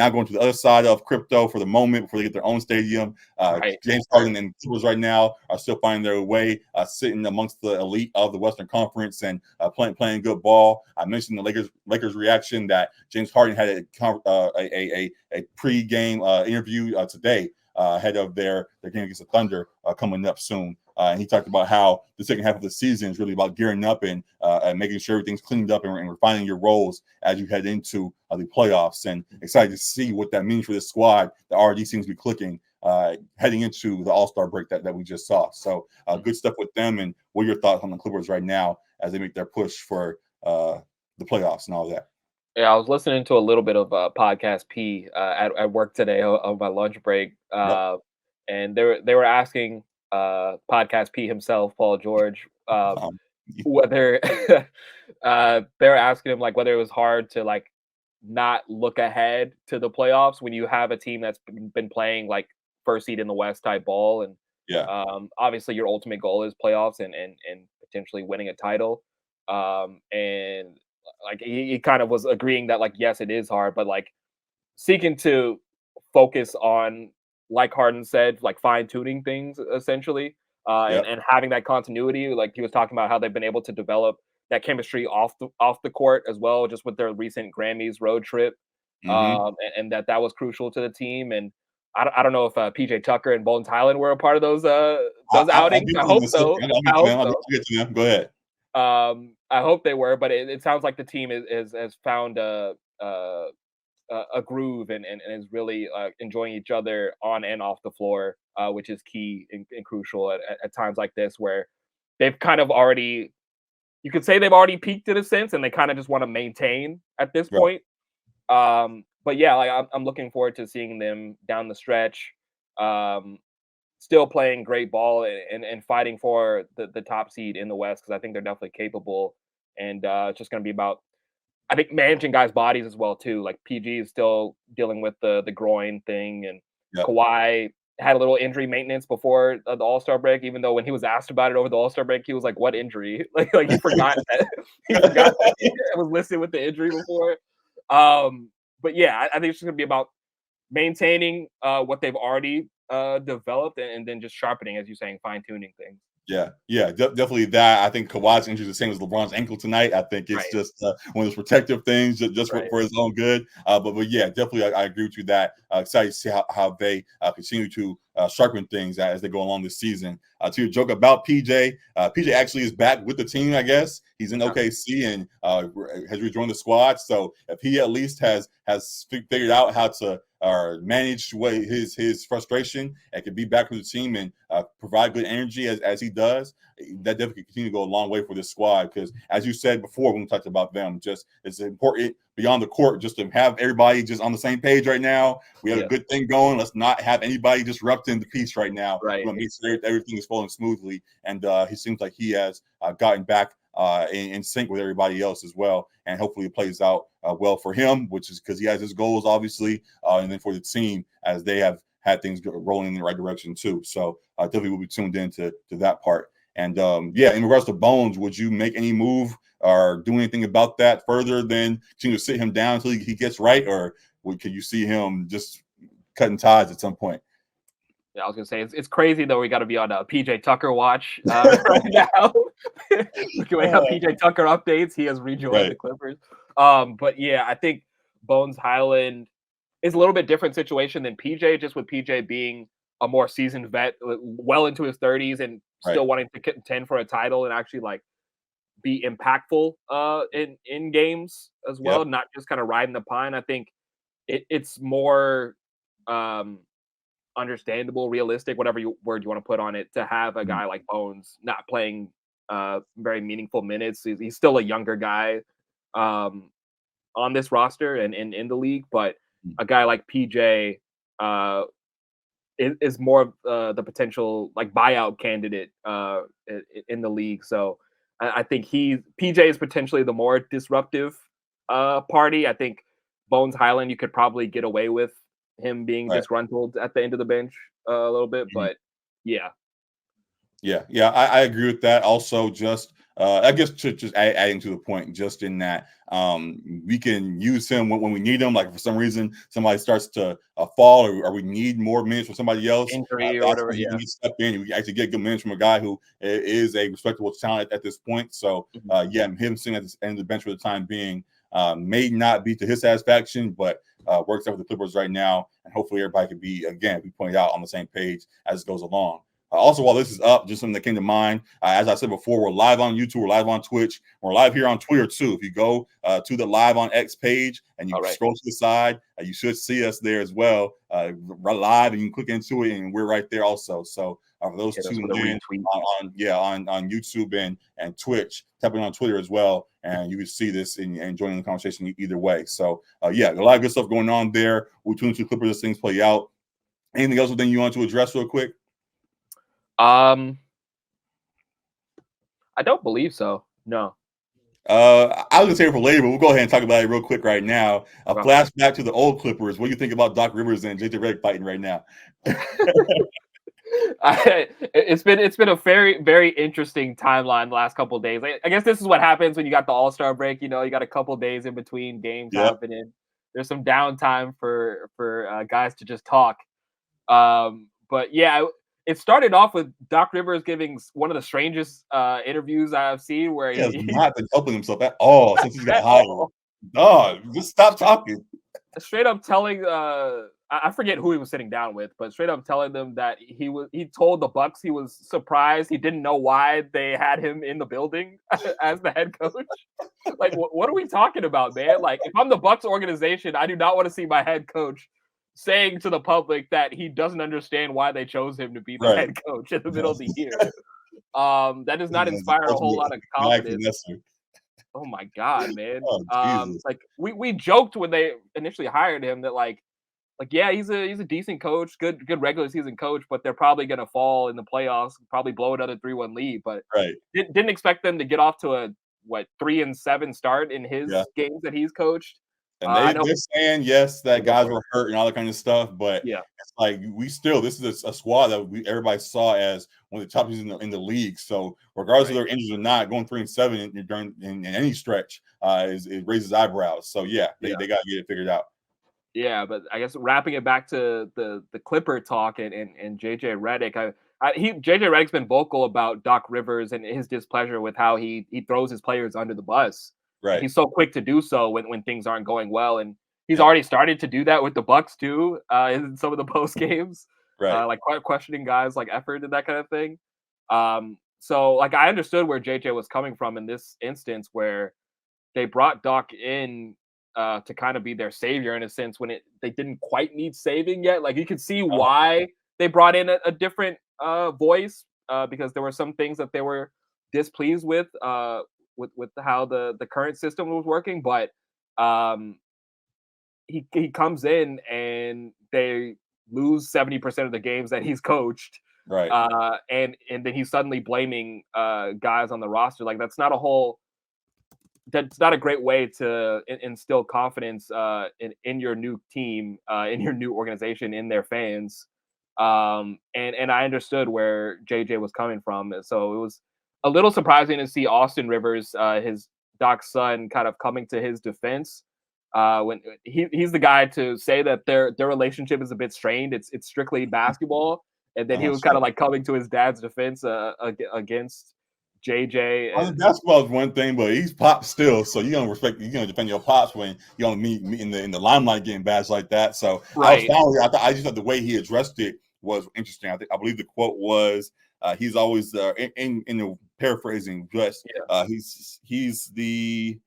now going to the other side of crypto for the moment before they get their own stadium. Right. James Harden and Clippers right now are still finding their way, sitting amongst the elite of the Western Conference and playing good ball. I mentioned the Lakers reaction that James Harden had a pre-game interview today ahead of their game against the Thunder coming up soon. And he talked about how the second half of the season is really about gearing up and making sure everything's cleaned up and refining your roles as you head into the playoffs. And excited to see what that means for this squad that already seems to be clicking heading into the All-Star break that we just saw. So good stuff with them. And what are your thoughts on the Clippers right now as they make their push for the playoffs and all that? Yeah, I was listening to a little bit of Podcast P at work today on my lunch break, and they were asking Podcast P himself, Paul George, whether they were asking him like whether it was hard to like not look ahead to the playoffs when you have a team that's been playing like first seed in the West type ball, and obviously your ultimate goal is playoffs and potentially winning a title, and like he kind of was agreeing that like yes it is hard, but like seeking to focus on, like Harden said, like fine-tuning things essentially, and having that continuity. Like he was talking about how they've been able to develop that chemistry off the court as well, just with their recent Grammys road trip, and that was crucial to the team. And I don't know if PJ Tucker and Bones Highland were a part of those outings. I hope so. Go ahead. I hope they were, but it sounds like the team has found a groove and is really enjoying each other on and off the floor, which is key and crucial at times like this, where they've kind of already, you could say they've already peaked in a sense, and they kind of just want to maintain at this point. But yeah, like I'm looking forward to seeing them down the stretch, still playing great ball and fighting for the top seed in the West, because I think they're definitely capable. And it's just going to be about, I think, managing guys' bodies as well too. Like PG is still dealing with the groin thing, and Kawhi had a little injury maintenance before the All-Star break. Even though when he was asked about it over the All-Star break, he was like, "What injury?" like he forgot that it was listed with the injury before. But yeah, I think it's just gonna be about maintaining what they've already developed, and then just sharpening, as you're saying, fine-tuning things. Yeah, definitely that. I think Kawhi's injury is the same as LeBron's ankle tonight. I think it's just one of those protective things, just for his own good. But yeah, definitely, I agree with you that excited to see how they continue to sharpen things as they go along this season. To your joke about PJ, PJ actually is back with the team, I guess. He's in OKC and has rejoined the squad. So if he at least has figured out how to manage his frustration and can be back with the team and provide good energy as he does, that definitely continue to go a long way for this squad. Because as you said before when we talked about them, just it's important beyond the court just to have everybody just on the same page right now. We have a good thing going. Let's not have anybody disrupting the peace right now. We want to make sure everything is flowing smoothly. And he seems like he has gotten back in sync with everybody else as well. And hopefully it plays out well for him, which is because he has his goals, obviously, and then for the team as they have had things rolling in the right direction too. So definitely will be tuned in to that part. And in regards to Bones, would you make any move or do anything about that further than continue to sit him down until he gets right? Or could you see him just cutting ties at some point? Yeah, I was gonna say it's crazy though. We got to be on a PJ Tucker watch right now. We can have PJ Tucker updates. He has rejoined the Clippers. But yeah, I think Bones Highland is a little bit different situation than PJ, just with PJ being a more seasoned vet, well into his 30s, and still wanting to contend for a title and actually like be impactful in games as well, not just kind of riding the pine. I think it's more understandable, realistic, whatever word you want to put on it, to have a guy like Bones not playing very meaningful minutes. He's still a younger guy on this roster and in the league, but a guy like PJ is more of the potential like buyout candidate in the league. So I think PJ is potentially the more disruptive party. I think Bones Highland, you could probably get away with him being disgruntled at the end of the bench a little bit, but I agree with that. Also, just I guess just adding to the point, just in that we can use him when we need him. Like for some reason somebody starts to fall, or we need more minutes from somebody else. Injury or whatever. You can step in. You actually get good minutes from a guy who is a respectable talent at this point. So him sitting at the end of the bench for the time being may not be to his satisfaction, but works out with the Clippers right now, and hopefully everybody can be, again, we pointed out, on the same page as it goes along. Also, while this is up, just something that came to mind. As I said before, we're live on YouTube, we're live on Twitch, we're live here on Twitter too. If you go to the Live on X page and you scroll to the side, you should see us there as well, live, and you can click into it, and we're right there also. So for those tuned in on YouTube and Twitch, tap in on Twitter as well, and you can see this and join in the conversation either way. So a lot of good stuff going on there. We'll tune into Clippers as things play out. Anything else you want to address real quick? I don't believe so. No. I was gonna say it for later, but we'll go ahead and talk about it real quick right now. A flashback to the old Clippers. What do you think about Doc Rivers and JJ Redick fighting right now? It's been a very, very interesting timeline the last couple of days. I guess this is what happens when you got the All-Star break. You got a couple of days in between games happening. There's some downtime for guys to just talk. But yeah, it started off with Doc Rivers giving one of the strangest interviews I've seen, where he has not been helping himself at all since he's got hired. Dog, just stop talking. Straight up telling I forget who he was sitting down with, but straight up telling them that he told the Bucks he was surprised, he didn't know why they had him in the building as the head coach. Like, what are we talking about, man? Like, if I'm the Bucks organization, I do not want to see my head coach saying to the public that he doesn't understand why they chose him to be the head coach in the middle of the year. That does not inspire a whole lot of confidence. Oh my God, man. Like we joked when they initially hired him that like yeah, he's a decent coach, good regular season coach, but they're probably gonna fall in the playoffs, probably blow another 3-1 lead. But didn't expect them to get off to a 3-7 start in his games that he's coached. And they're saying that guys were hurt and all that kind of stuff, but it's like this is a squad that everybody saw as one of the top teams in the league. So regardless of their injuries or not, going 3-7 during in any stretch it raises eyebrows. So they got to get it figured out. Yeah, but I guess wrapping it back to the Clipper talk and JJ Redick, JJ Redick's been vocal about Doc Rivers and his displeasure with how he throws his players under the bus. Right. He's so quick to do so when things aren't going well, and he's already started to do that with the Bucks too in some of the post games, like questioning guys like effort and that kind of thing. So like I understood where JJ was coming from in this instance, where they brought Doc in to kind of be their savior in a sense when they didn't quite need saving yet. Like you could see why they brought in a different voice because there were some things that they were displeased with how the current system was working, but he comes in and they lose 70% of the games that he's coached, and then he's suddenly blaming guys on the roster. Like that's not a great way to instill confidence in your new team, in your new organization, in their fans. And I understood where JJ was coming from, so it was a little surprising to see Austin Rivers, his Doc's son, kind of coming to his defense. When he's the guy to say that their relationship is a bit strained. It's strictly basketball, and then he was kind of like coming to his dad's defense against JJ. Basketball is one thing, but he's pop still, so you're gonna defend your pops when you don't meet in the limelight getting badged like that. So I just thought the way he addressed it was interesting. I believe the quote was, he's always in the paraphrasing, just he's the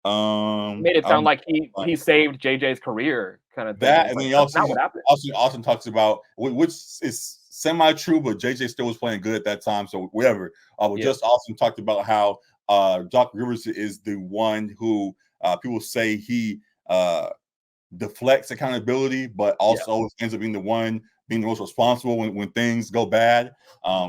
made it sound like he saved JJ's career kind of thing. That, and then Austin talks about, which is semi-true, but JJ still was playing good at that time, so whatever. Just Austin talked about how Doc Rivers is the one who people say he deflects accountability, but also ends up being the one being the most responsible when things go bad.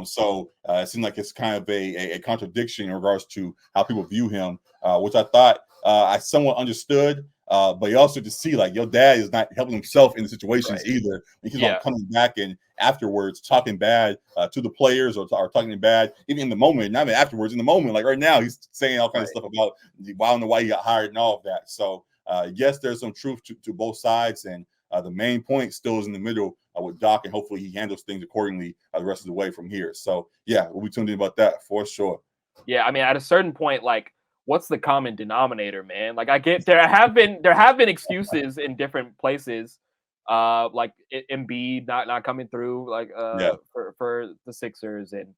So it seemed like it's kind of a contradiction in regards to how people view him, which I thought I somewhat understood. But you also just see like your dad is not helping himself in the situations either. He keeps on coming back and afterwards talking bad to the players or talking bad even in the moment. Not even afterwards, in the moment. Like right now, he's saying all kinds of stuff about I don't know why he got hired and all of that. So yes, there's some truth to both sides, and the main point still is in the middle with Doc, and hopefully he handles things accordingly the rest of the way from here. So yeah, we'll be tuned in about that for sure. Yeah, I mean, at a certain point, like, what's the common denominator, man? Like, I get there have been excuses in different places, like Embiid not coming through, like Yeah, for the Sixers, and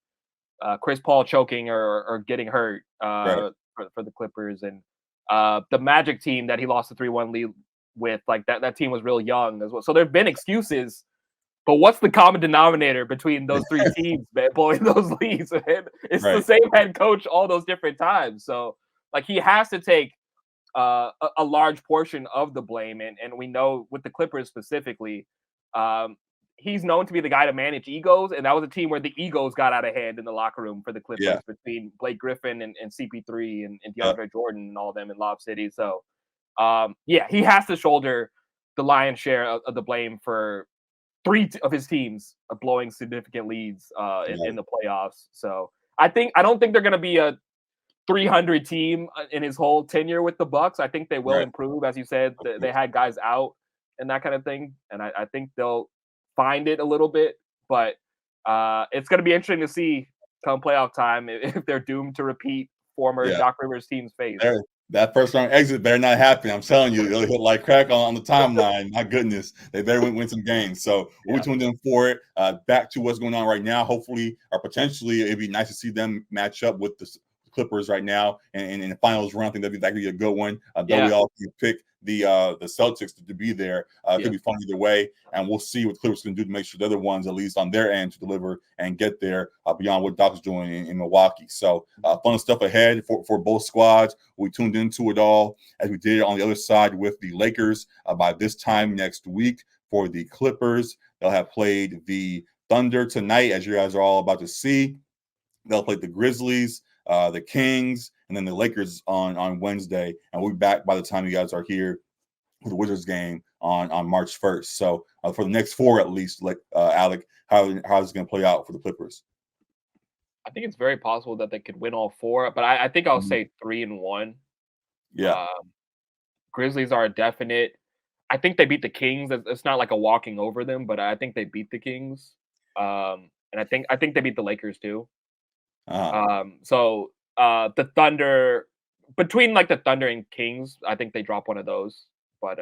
Chris Paul choking or getting hurt right. for the Clippers, and the Magic team that he lost a 3-1 lead with, like that team was real young as well. So there've been excuses, but what's the common denominator between those three teams, man, blowing those leads, man? It's the Right. same head coach all those different times. So, like, he has to take a large portion of the blame. And we know with the Clippers specifically, um, he's known to be the guy to manage egos. And that was a team where the egos got out of hand in the locker room for the Yeah. Clippers between Blake Griffin and CP3 and Yep. DeAndre Jordan and all them in Lob City. So, yeah, he has to shoulder the lion's share of the blame for of his teams blowing significant leads in the playoffs. So I don't think they're going to be a 300 team in his whole tenure with the Bucks. I think they will Right. improve, as you said. They had guys out and that kind of thing, and I think they'll find it a little bit. But it's going to be interesting to see come playoff time if they're doomed to repeat former Yeah. Doc Rivers team's fate. That first round exit better not happen. I'm telling you, it'll hit like crack on the timeline. My goodness, they better win some games. So we'll be tuned in for it. Back to what's going on right now. Hopefully, or potentially, it'd be nice to see them match up with the Clippers right now, and in the finals round. I think that'd be a good one. Though we all can pick the Celtics to be there. It could be fun either way, and we'll see what Clippers can do to make sure the other ones, at least on their end, to deliver and get there beyond what Doc's doing in Milwaukee. So fun stuff ahead for both squads. We tuned into it all as we did on the other side with the Lakers. By this time next week for the Clippers, they'll have played the Thunder tonight, as you guys are all about to see. They'll play the Grizzlies, the Kings, and then the Lakers on Wednesday. And we'll be back by the time you guys are here for the Wizards game on March 1st. So for the next four, at least, like Alec, how is it going to play out for the Clippers? I think it's very possible that they could win all four, but I think I'll say 3-1. Yeah. Grizzlies are a definite. I think they beat the Kings. It's not like a walking over them, but I think they beat the Kings. And I think they beat the Lakers too. So the Thunder, between like the Thunder and Kings, I think they drop one of those. But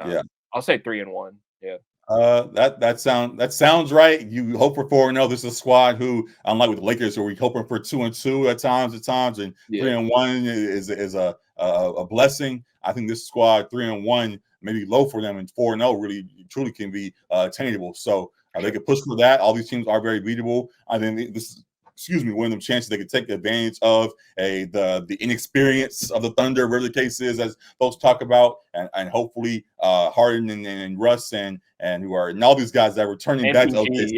I'll say 3-1. Yeah. That sounds right. You hope for 4-0. This is a squad who, unlike with the Lakers, who we hoping for 2-2 at times, and 3-1 is a blessing. I think this squad 3-1 maybe low for them, and 4-0 really truly can be attainable. So they could push for that. All these teams are very beatable. I think this is, one of them chances they could take advantage of the inexperience of the Thunder, whatever the case is, as folks talk about, and hopefully Harden and Russ and all these guys that are returning back to OKC.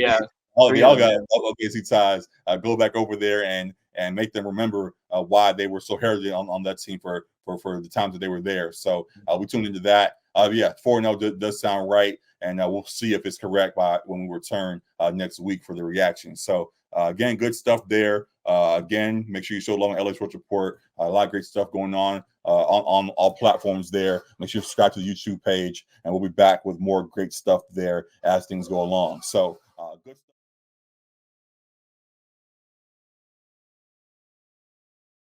They all got OKC ties. Go back over there and make them remember why they were so heralded on that team for the times that they were there. So we tuned into that. 4-0 does sound right, and we'll see if it's correct by when we return next week for the reaction. So again, good stuff there. Again, make sure you show love on LA Sports Report. A lot of great stuff going on all platforms there. Make sure you subscribe to the YouTube page, and we'll be back with more great stuff there as things go along. So good stuff.